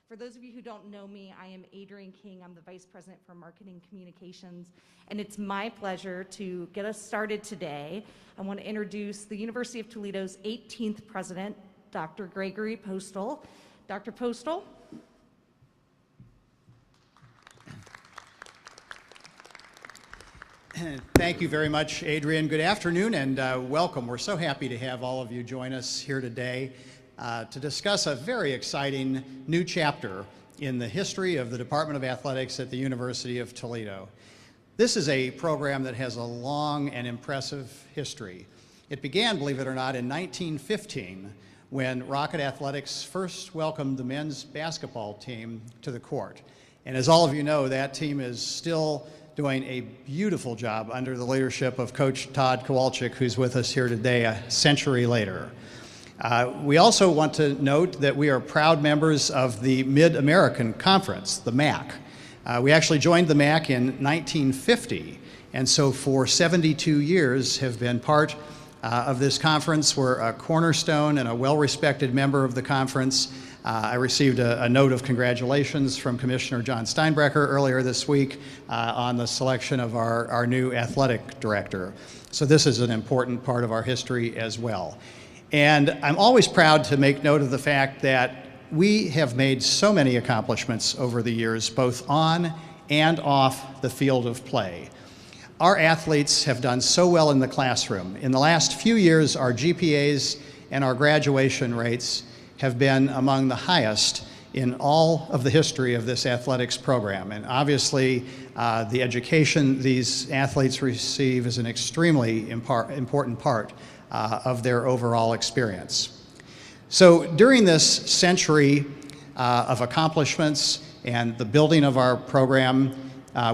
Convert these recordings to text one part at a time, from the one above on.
For those of you who don't know me, I am Adrienne King. I'm the Vice President for Marketing Communications, and it's my pleasure to get us started today. I want to introduce the University of Toledo's 18th President, Dr. Gregory Postal. Dr. Postal. Thank you very much, Adrienne. Good afternoon and welcome. We're so happy to have all of you join us here today to discuss a very exciting new chapter in the history of the Department of Athletics at the University of Toledo. This is a program that has a long and impressive history. It began, believe it or not, in 1915 when Rocket Athletics first welcomed the men's basketball team to the court. And as all of you know, that team is still doing a beautiful job under the leadership of Coach Todd Kowalczyk, who's with us here today a century later. We also want to note that we are proud members of the Mid-American Conference, the MAC. We actually joined the MAC in 1950, and so for 72 years have been part of this conference. We're a cornerstone and a well-respected member of the conference. I received a note of congratulations from Commissioner John Steinbrecher earlier this week on the selection of our new athletic director. So this is an important part of our history as well. And I'm always proud to make note of the fact that we have made so many accomplishments over the years, both on and off the field of play. Our athletes have done so well in the classroom. In the last few years, our GPAs and our graduation rates have been among the highest in all of the history of this athletics program. And obviously, the education these athletes receive is an extremely important part of their overall experience. So during this century of accomplishments and the building of our program,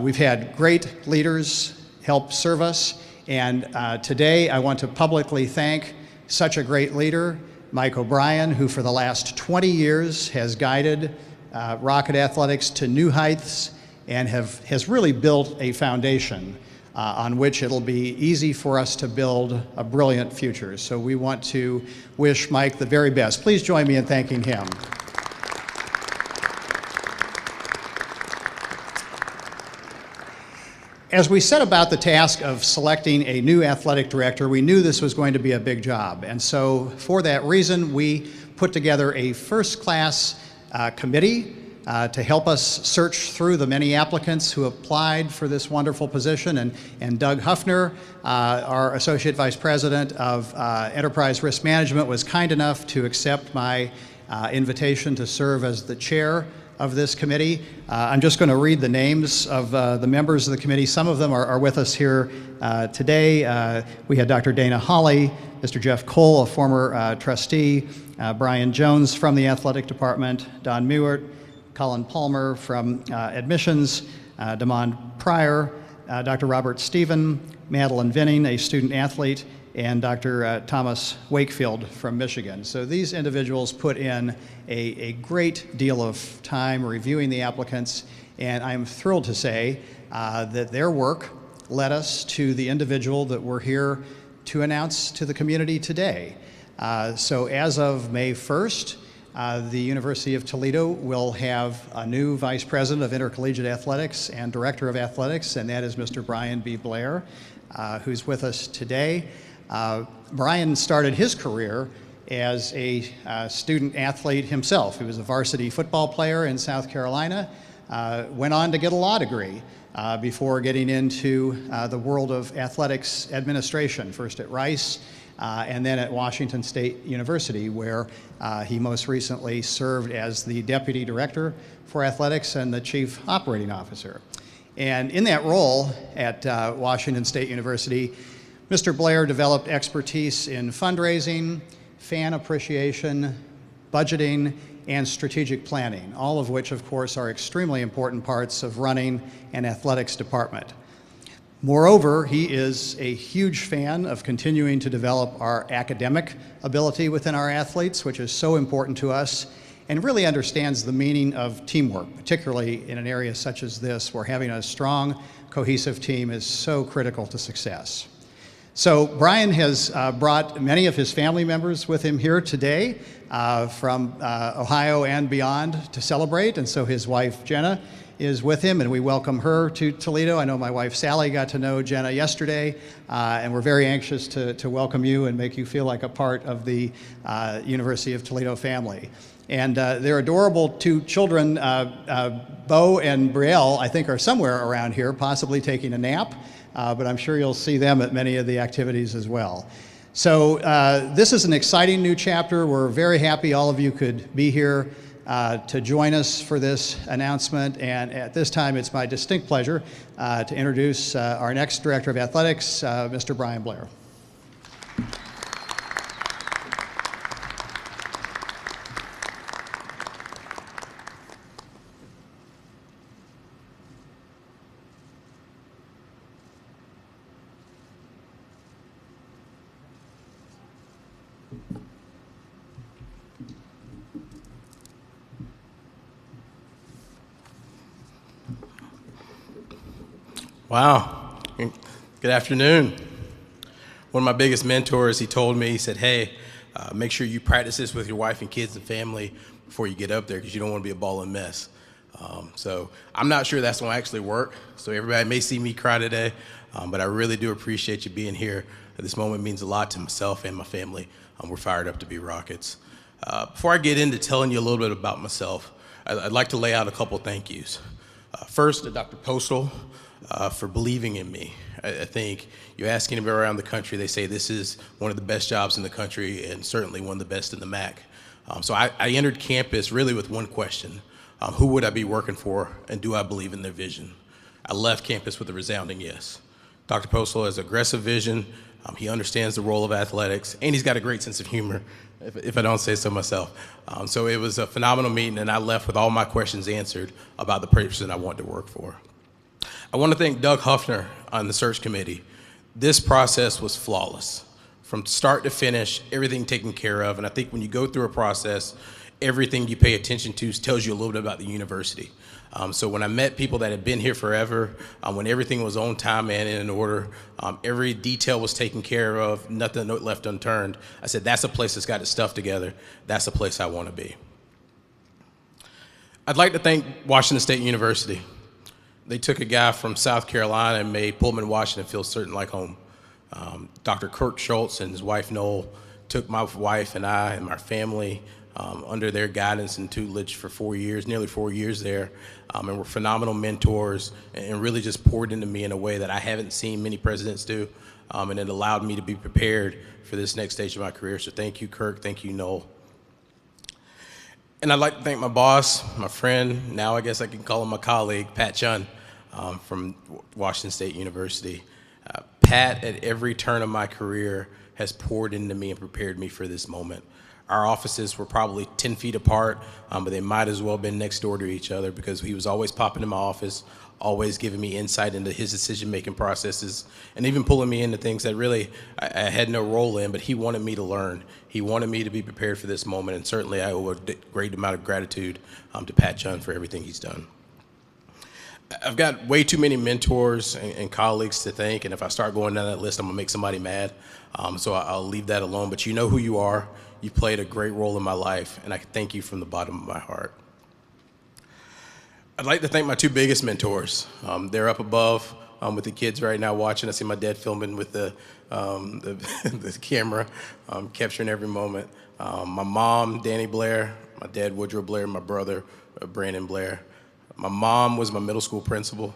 we've had great leaders help serve us, and today I want to publicly thank such a great leader, Mike O'Brien, who for the last 20 years has guided Rocket Athletics to new heights and has really built a foundation on which it'll be easy for us to build a brilliant future. So we want to wish Mike the very best. Please join me in thanking him. As we set about the task of selecting a new athletic director, we knew this was going to be a big job. And so for that reason, we put together a first-class committee to help us search through the many applicants who applied for this wonderful position. And Doug Huffner, our Associate Vice President of Enterprise Risk Management, was kind enough to accept my invitation to serve as the chair of this committee. I'm just going to read the names of the members of the committee. Some of them are with us here today. We had Dr. Dana Hawley, Mr. Jeff Cole, a former trustee, Brian Jones from the athletic department, Don Mewert, Colin Palmer from admissions, Damon Pryor, Dr. Robert Stephen, Madeline Vinning, a student athlete, and Dr. Thomas Wakefield from Michigan. So these individuals put in a great deal of time reviewing the applicants, and I'm thrilled to say that their work led us to the individual that we're here to announce to the community today. So as of May 1st, the University of Toledo will have a new Vice President of Intercollegiate Athletics and Director of Athletics, and that is Mr. Bryan B. Blair, who's with us today. Bryan started his career as a student athlete himself. He was a varsity football player in South Carolina, went on to get a law degree before getting into the world of athletics administration, first at Rice, and then at Washington State University, where he most recently served as the Deputy Director for Athletics and the Chief Operating Officer. And in that role at Washington State University, Mr. Blair developed expertise in fundraising, fan appreciation, budgeting, and strategic planning, all of which, of course, are extremely important parts of running an athletics department. Moreover, he is a huge fan of continuing to develop our academic ability within our athletes, which is so important to us, and really understands the meaning of teamwork, particularly in an area such as this, where having a strong, cohesive team is so critical to success. So Bryan has brought many of his family members with him here today from Ohio and beyond to celebrate, and so his wife Jenna is with him, and we welcome her to Toledo. I know my wife Sally got to know Jenna yesterday, and we're very anxious to welcome you and make you feel like a part of the University of Toledo family. And their adorable two children, Bo and Brielle, I think are somewhere around here, possibly taking a nap, but I'm sure you'll see them at many of the activities as well. So this is an exciting new chapter. We're very happy all of you could be here to join us for this announcement. And at this time, it's my distinct pleasure to introduce our next Director of Athletics, Mr. Bryan Blair. Wow. Good afternoon. One of my biggest mentors, he told me, he said, hey, make sure you practice this with your wife and kids and family before you get up there because you don't want to be a ball and mess. So I'm not sure that's going to actually work. So everybody may see me cry today, but I really do appreciate you being here. This moment means a lot to myself and my family. We're fired up to be Rockets. Before I get into telling you a little bit about myself, I'd like to lay out a couple thank yous. First, to Dr. Postal for believing in me. I think you ask anybody around the country, they say this is one of the best jobs in the country and certainly one of the best in the MAC. So I entered campus really with one question. Who would I be working for, and do I believe in their vision? I left campus with a resounding yes. Dr. Postal has aggressive vision. He understands the role of athletics, and he's got a great sense of humor, if I don't say so myself. So it was a phenomenal meeting, and I left with all my questions answered about the person I wanted to work for. I want to thank Doug Huffner on the search committee. This process was flawless. From start to finish, everything taken care of, and I think when you go through a process, everything you pay attention to tells you a little bit about the university. So when I met people that had been here forever, when everything was on time and in order, every detail was taken care of, nothing left unturned, I said, that's a place that's got its stuff together. That's a place I want to be. I'd like to thank Washington State University. They took a guy from South Carolina and made Pullman, Washington feel certain like home. Dr. Kirk Schultz and his wife Noel took my wife and I and our family under their guidance and tutelage for 4 years, nearly 4 years there, and were phenomenal mentors and really just poured into me in a way that I haven't seen many presidents do, and it allowed me to be prepared for this next stage of my career. So thank you, Kirk. Thank you, Noel. And I'd like to thank my boss, my friend, now I guess I can call him my colleague, Pat Chun from Washington State University. Pat, at every turn of my career, has poured into me and prepared me for this moment. Our offices were probably 10 feet apart, but they might as well have been next door to each other because he was always popping in my office, always giving me insight into his decision-making processes, and even pulling me into things that really I had no role in, but he wanted me to learn. He wanted me to be prepared for this moment, and certainly I owe a great amount of gratitude to Pat Chun for everything he's done. I've got way too many mentors and colleagues to thank, and if I start going down that list, I'm gonna make somebody mad, so I'll leave that alone, but you know who you are. You played a great role in my life, and I thank you from the bottom of my heart. I'd like to thank my two biggest mentors. They're up above with the kids right now watching. I see my dad filming with the camera, capturing every moment. My mom, Danny Blair, my dad, Woodrow Blair, my brother, Brandon Blair. My mom was my middle school principal.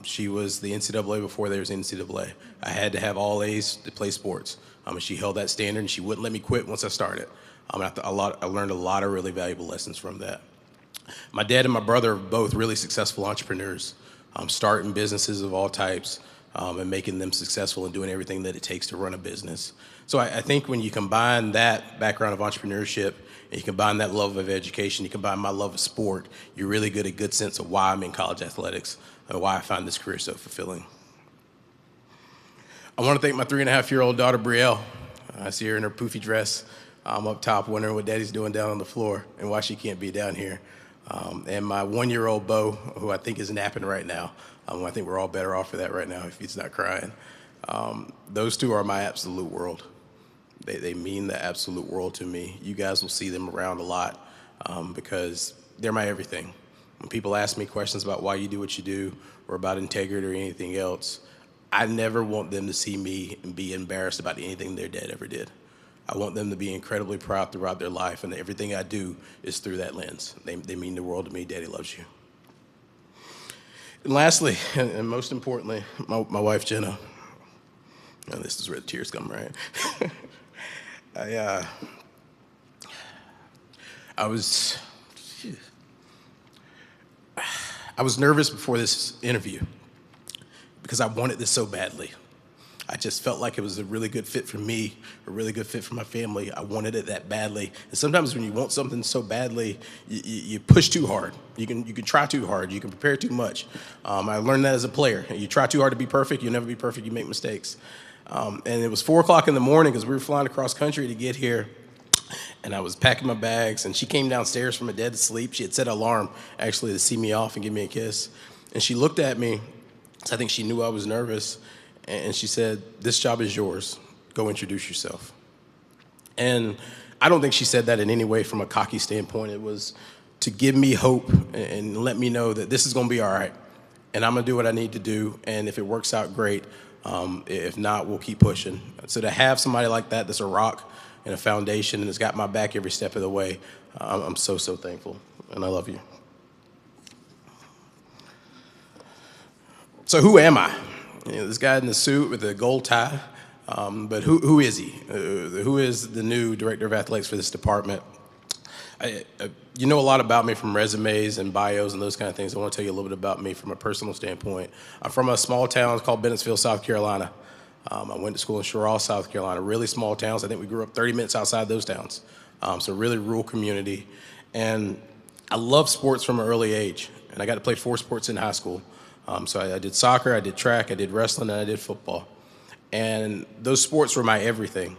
She was the NCAA before there was NCAA. I had to have all A's to play sports. And she held that standard, and she wouldn't let me quit once I started. I learned a lot of really valuable lessons from that. My dad and my brother are both really successful entrepreneurs, starting businesses of all types and making them successful and doing everything that it takes to run a business. So I think when you combine that background of entrepreneurship and you combine that love of education, you combine my love of sport, you really get a good sense of why I'm in college athletics and why I find this career so fulfilling. I want to thank my 3.5-year-old daughter, Brielle. I see her in her poofy dress up top, wondering what Daddy's doing down on the floor and why she can't be down here. And my 1-year-old Bo, who I think is napping right now. I think we're all better off for that right now if he's not crying. Those two are my absolute world. They mean the absolute world to me. You guys will see them around a lot because they're my everything. When people ask me questions about why you do what you do or about integrity or anything else, I never want them to see me and be embarrassed about anything their dad ever did. I want them to be incredibly proud throughout their life, and everything I do is through that lens. They mean the world to me. Daddy loves you. And lastly, and most importantly, my wife, Jenna. And this is where the tears come, right? I was nervous before this interview because I wanted this so badly. I just felt like it was a really good fit for me, a really good fit for my family. I wanted it that badly. And sometimes when you want something so badly, you push too hard. You can try too hard. You can prepare too much. I learned that as a player. You try too hard to be perfect, you'll never be perfect. You make mistakes. And it was 4 o'clock in the morning because we were flying across country to get here. And I was packing my bags, and she came downstairs from a dead to sleep. She had set an alarm, actually, to see me off and give me a kiss. And she looked at me. I think she knew I was nervous. And she said, "This job is yours. Go introduce yourself." And I don't think she said that in any way from a cocky standpoint. It was to give me hope and let me know that this is going to be all right. And I'm going to do what I need to do. And if it works out, great. If not, we'll keep pushing. So to have somebody like that that's a rock and a foundation and has got my back every step of the way, I'm so, so thankful. And I love you. So who am I? This guy in the suit with a gold tie, but who is he? Who is the new director of athletics for this department? You know a lot about me from resumes and bios and those kind of things. I want to tell you a little bit about me from a personal standpoint. I'm from a small town called Bennettsville, South Carolina. I went to school in Sherall, South Carolina. Really small towns. I think we grew up 30 minutes outside those towns. So really rural community. And I love sports from an early age. And I got to play 4 sports in high school. So I did soccer, I did track, I did wrestling, and I did football. And those sports were my everything.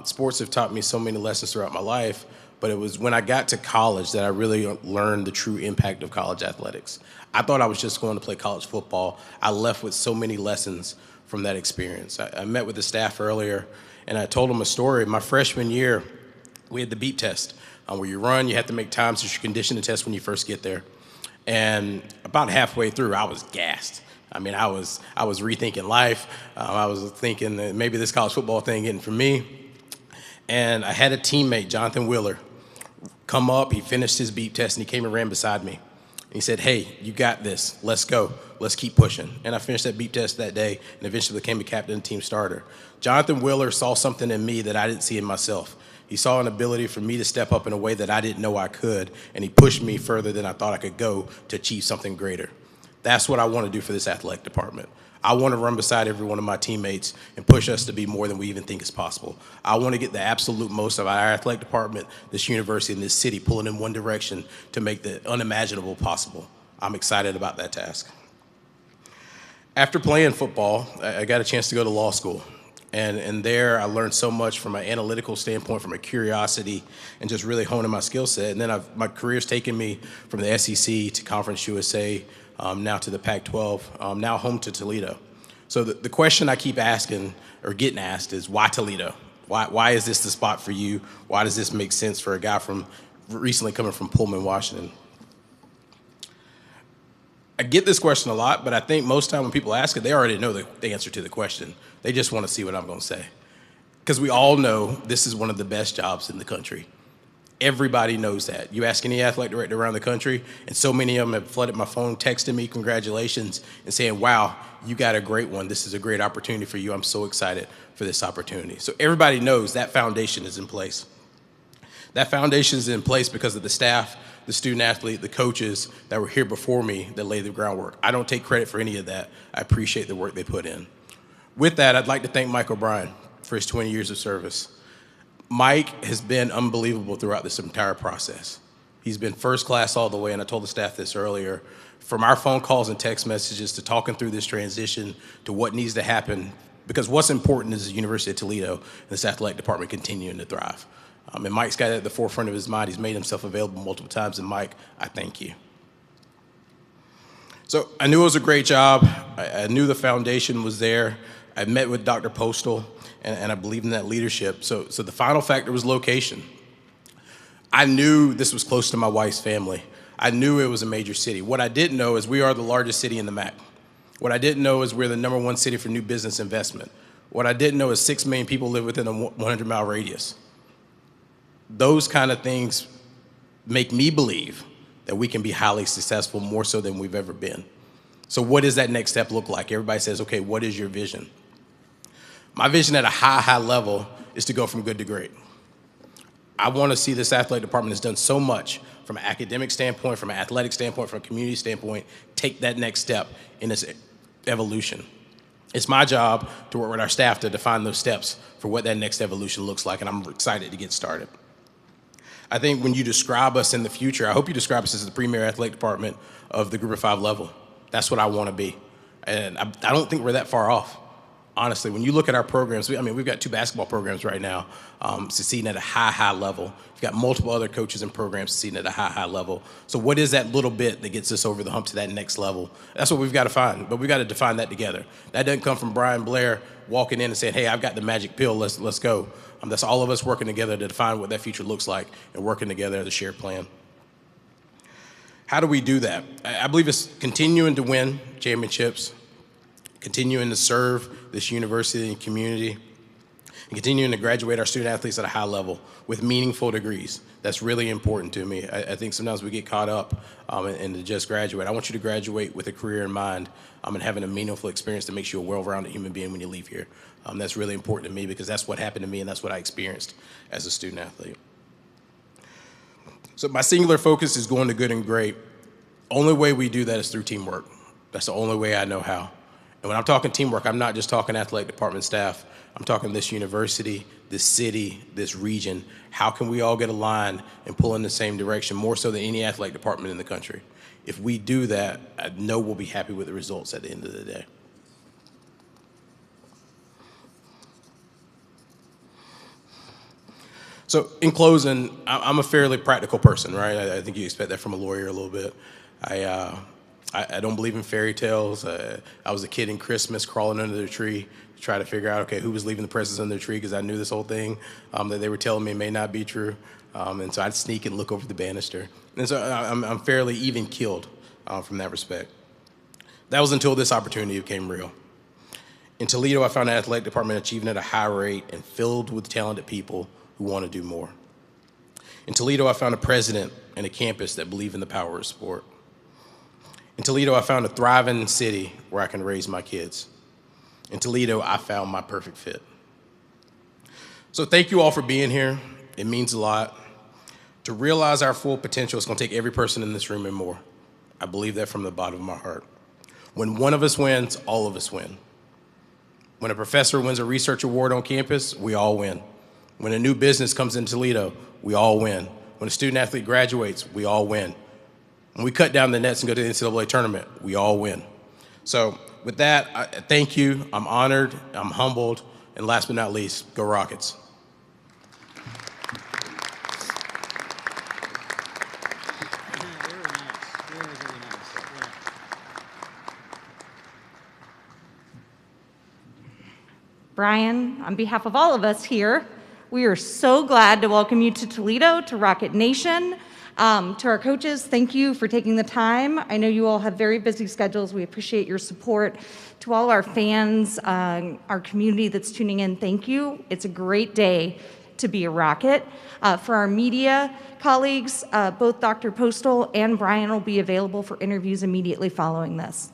Sports have taught me so many lessons throughout my life, but it was when I got to college that I really learned the true impact of college athletics. I thought I was just going to play college football. I left with so many lessons from that experience. I met with the staff earlier, and I told them a story. My freshman year, we had the beep test, where you run, you have to make times as your conditioning test when you first get there. And about halfway through, I was gassed. I mean, I was rethinking life. I was thinking that maybe this college football thing isn't for me. And I had a teammate, Jonathan Wheeler, come up. He finished his beep test, and he came and ran beside me. And he said, "Hey, you got this. Let's go. Let's keep pushing." And I finished that beep test that day and eventually became a captain and team starter. Jonathan Wheeler saw something in me that I didn't see in myself. He saw an ability for me to step up in a way that I didn't know I could, and he pushed me further than I thought I could go to achieve something greater. That's what I want to do for this athletic department. I want to run beside every one of my teammates and push us to be more than we even think is possible. I want to get the absolute most of our athletic department, this university, and this city pulling in one direction to make the unimaginable possible. I'm excited about that task. After playing football, I got a chance to go to law school. And there I learned so much from an analytical standpoint, from a curiosity, and just really honing my skill set. And then my career's taken me from the SEC to Conference USA, now to the Pac-12, now home to Toledo. So the question I keep asking or getting asked is, why Toledo? Why is this the spot for you? Why does this make sense for a guy from recently coming from Pullman, Washington? I get this question a lot, but I think most time when people ask it, they already know the answer to the question. They just want to see what I'm going to say. Because we all know this is one of the best jobs in the country. Everybody knows that. You ask any athletic director around the country, and so many of them have flooded my phone, texting me congratulations, and saying, "Wow, you got a great one. This is a great opportunity for you. I'm so excited for this opportunity." So everybody knows that foundation is in place. That foundation is in place because of the staff, the student athlete, the coaches that were here before me that laid the groundwork. I don't take credit for any of that. I appreciate the work they put in. With that, I'd like to thank Mike O'Brien for his 20 years of service. Mike has been unbelievable throughout this entire process. He's been first class all the way, and I told the staff this earlier, from our phone calls and text messages to talking through this transition to what needs to happen, because what's important is the University of Toledo and this athletic department continuing to thrive. And Mike's got it at the forefront of his mind. He's made himself available multiple times, and Mike, I thank you. So I knew it was a great job. I knew the foundation was there. I met with Dr. Postal, and I believed in that leadership. So the final factor was location. I knew this was close to my wife's family. I knew it was a major city. What I didn't know is we are the largest city in the MAC. What I didn't know is we're the #1 city for new business investment. What I didn't know is 6 million people live within a 100-mile radius. Those kind of things make me believe that we can be highly successful, more so than we've ever been. So what does that next step look like? Everybody says, okay, what is your vision? My vision at a high level is to go from good to great. I want to see this athletic department has done so much from an academic standpoint, from an athletic standpoint, from a community standpoint, take that next step in this evolution. It's my job to work with our staff to define those steps for what that next evolution looks like, and I'm excited to get started. I think when you describe us in the future, I hope you describe us as the premier athletic department of the Group of 5 level. That's what I want to be. And I don't think we're that far off. Honestly, when you look at our programs, we've got 2 basketball programs right now succeeding at a high level. We've got multiple other coaches and programs succeeding at a high level. So what is that little bit that gets us over the hump to that next level? That's what we've got to find, but we've got to define that together. That doesn't come from Bryan Blair walking in and saying, hey, I've got the magic pill, let's go. That's all of us working together to define what that future looks like and working together as a shared plan. How do we do that? I believe it's continuing to win championships, continuing to serve this university and community, and continuing to graduate our student athletes at a high level with meaningful degrees. That's really important to me. I think sometimes we get caught up in to just graduate. I want you to graduate with a career in mind and having a meaningful experience that makes you a well-rounded human being when you leave here. That's really important to me because that's what happened to me and that's what I experienced as a student athlete. So my singular focus is going to good and great. Only way we do that is through teamwork. That's the only way I know how. And when I'm talking teamwork, I'm not just talking athletic department staff. I'm talking this university, this city, this region. How can we all get aligned and pull in the same direction, more so than any athletic department in the country? If we do that, I know we'll be happy with the results at the end of the day. So in closing, I'm a fairly practical person, right? I think you expect that from a lawyer a little bit. I don't believe in fairy tales. I was a kid in Christmas crawling under the tree to try to figure out, okay, who was leaving the presents under the tree, because I knew this whole thing that they were telling me may not be true. And so I'd sneak and look over the banister. And so I'm fairly even-keeled from that respect. That was until this opportunity became real. In Toledo, I found an athletic department achieving at a high rate and filled with talented people who want to do more. In Toledo, I found a president and a campus that believe in the power of sport. In Toledo, I found a thriving city where I can raise my kids. In Toledo, I found my perfect fit. So thank you all for being here. It means a lot. To realize our full potential, it's going to take every person in this room and more. I believe that from the bottom of my heart. When one of us wins, all of us win. When a professor wins a research award on campus, we all win. When a new business comes in Toledo, we all win. When a student athlete graduates, we all win. When we cut down the nets and go to the NCAA tournament, we all win. So with that, I thank you. I'm honored, I'm humbled, and last but not least, go Rockets. Bryan, on behalf of all of us here, we are so glad to welcome you to Toledo, to Rocket Nation. To our coaches, thank you for taking the time. I know you all have very busy schedules. We appreciate your support. To all our fans, our community that's tuning in, thank you. It's a great day to be a Rocket. For our media colleagues, both Dr. Postal and Bryan will be available for interviews immediately following this.